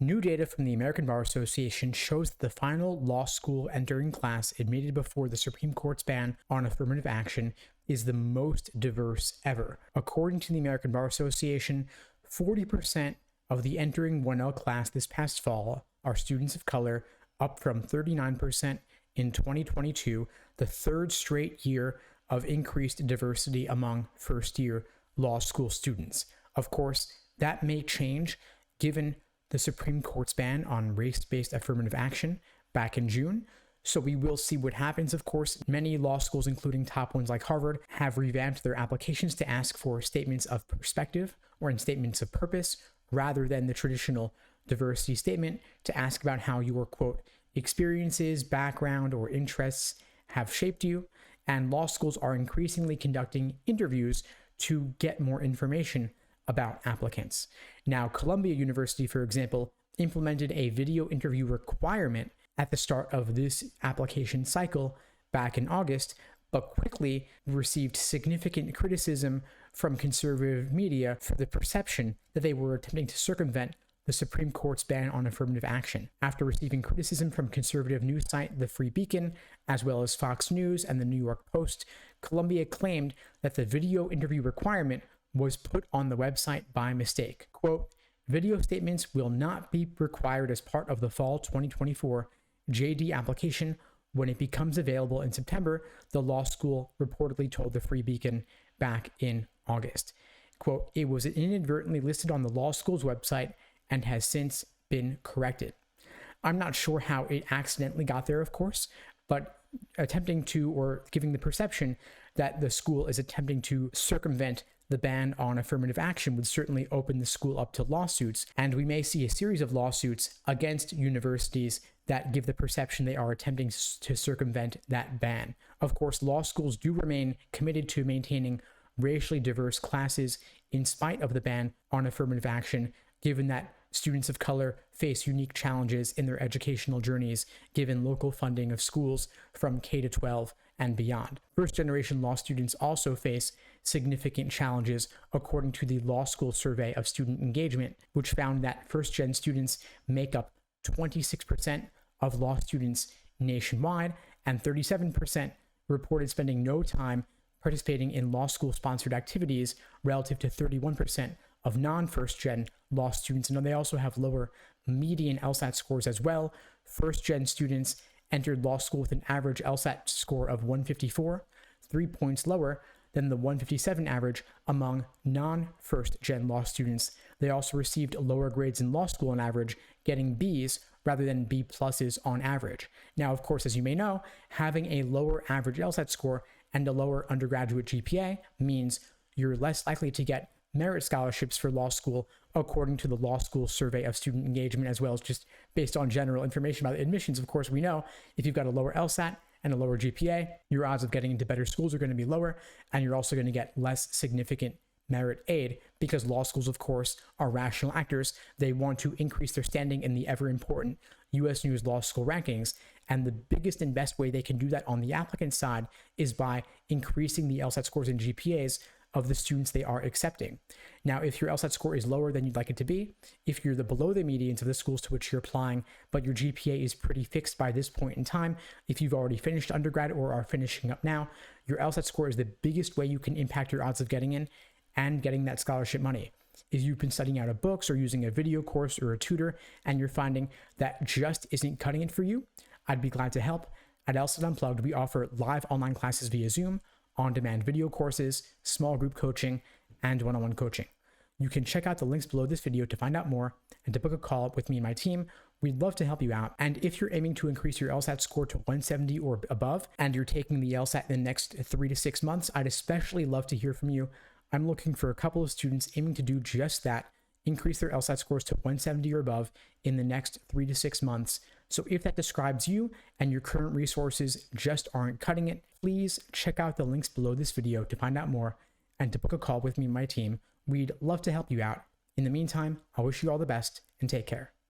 New data from the American Bar Association shows that the final law school entering class admitted before the Supreme Court's ban on affirmative action is the most diverse ever. According to the American Bar Association, 40% of the entering 1L class this past fall are students of color, up from 39% in 2022, the third straight year of increased diversity among first-year law school students. Of course, that may change given the Supreme Court's ban on race-based affirmative action back in June. So we will see what happens, of course. Many law schools, including top ones like Harvard, have revamped their applications to ask for statements of perspective or in statements of purpose, rather than the traditional diversity statement to ask about how your, quote, experiences, background, or interests have shaped you. And law schools are increasingly conducting interviews to get more information about applicants. Now, Columbia University, for example, implemented a video interview requirement at the start of this application cycle back in August, but quickly received significant criticism from conservative media for the perception that they were attempting to circumvent the Supreme Court's ban on affirmative action. After receiving criticism from conservative news site The Free Beacon, as well as Fox News and the New York Post, Columbia claimed that the video interview requirement was put on the website by mistake. Quote, video statements will not be required as part of the fall 2024 JD application when it becomes available in September, the law school reportedly told The Free Beacon back in August. Quote, it was inadvertently listed on the law school's website and has since been corrected. I'm not sure how it accidentally got there, of course, but attempting to, or giving the perception that the school is attempting to circumvent the ban on affirmative action would certainly open the school up to lawsuits, and we may see a series of lawsuits against universities that give the perception they are attempting to circumvent that ban. Of course, law schools do remain committed to maintaining racially diverse classes in spite of the ban on affirmative action, given that students of color face unique challenges in their educational journeys, given local funding of schools from K to 12 and beyond. First-generation law students also face significant challenges, according to the Law School Survey of Student Engagement, which found that first-gen students make up 26% of law students nationwide, and 37% reported spending no time participating in law school-sponsored activities, relative to 31% of non-first-gen law students. And they also have lower median LSAT scores as well. First-gen students entered law school with an average LSAT score of 154, 3 points lower than the 157 average among non-first-gen law students. They also received lower grades in law school on average, getting Bs rather than B pluses on average. Now, of course, as you may know, having a lower average LSAT score and a lower undergraduate GPA means you're less likely to get merit scholarships for law school, according to the Law School Survey of Student Engagement, as well as just based on general information about admissions. Of course, we know if you've got a lower LSAT and a lower GPA, your odds of getting into better schools are going to be lower, and you're also going to get less significant merit aid, because law schools, of course, are rational actors. They want to increase their standing in the ever-important U.S. News Law School rankings, and the biggest and best way they can do that on the applicant side is by increasing the LSAT scores and GPAs of the students they are accepting. Now, if your LSAT score is lower than you'd like it to be, if you're below the medians of the schools to which you're applying, but your GPA is pretty fixed by this point in time, if you've already finished undergrad or are finishing up now, your LSAT score is the biggest way you can impact your odds of getting in and getting that scholarship money. If you've been studying out of books or using a video course or a tutor, and you're finding that just isn't cutting it for you, I'd be glad to help. At LSAT Unplugged, we offer live online classes via Zoom, on-demand video courses, small group coaching, and one-on-one coaching. You can check out the links below this video to find out more and to book a call with me and my team. We'd love to help you out. And if you're aiming to increase your LSAT score to 170 or above, and you're taking the LSAT in the next 3 to 6 months, I'd especially love to hear from you. I'm looking for a couple of students aiming to do just that, increase their LSAT scores to 170 or above in the next 3 to 6 months. So if that describes you and your current resources just aren't cutting it, please check out the links below this video to find out more and to book a call with me and my team. We'd love to help you out. In the meantime, I wish you all the best and take care.